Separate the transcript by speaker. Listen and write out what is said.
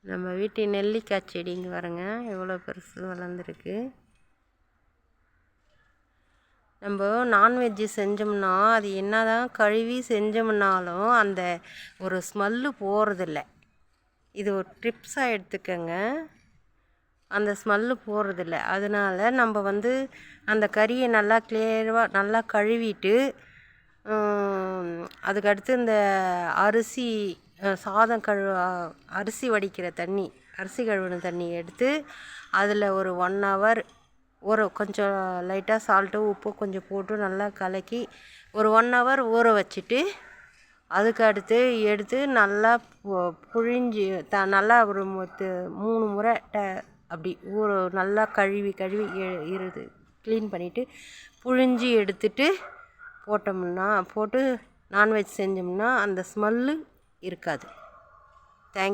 Speaker 1: நம்ம வீட்டு நெல்லிக்காய் செடிங்க பாருங்க எவ்வளோ பெருசு வளர்ந்துருக்கு. நம்ம நான்வெஜ்ஜு செஞ்சோம்னா அது என்ன தான் கழுவி செஞ்சோம்னாலும் அந்த ஒரு ஸ்மெல்லு போகிறதில்ல. இது ஒரு ட்ரிப்ஸாக எடுத்துக்கங்க. அந்த ஸ்மெல்லு போகிறதில்ல. அதனால் நம்ம அந்த கறியை நல்லா கிளியராக நல்லா கழுவிட்டு அதுக்கடுத்து இந்த அரிசி சாதம் அரிசி வடிக்கிற தண்ணி, அரிசி கழுவின தண்ணி எடுத்து அதில் ஒரு 1 ஹவர் கொஞ்சம் லைட்டாக சால்ட்டு உப்பு கொஞ்சம் போட்டு நல்லா கலக்கி ஒரு 1 ஹவர் ஊற வச்சுட்டு அதுக்கு அடுத்து எடுத்து நல்லா புழிஞ்சி நல்லா ஒரு 3 முறை அப்படி நல்லா கழுவி க்ளீன் பண்ணிவிட்டு புழிஞ்சி எடுத்துட்டு போட்டு நான்வெஜ் செஞ்சோம்னா அந்த ஸ்மெல்லு இருக்காது.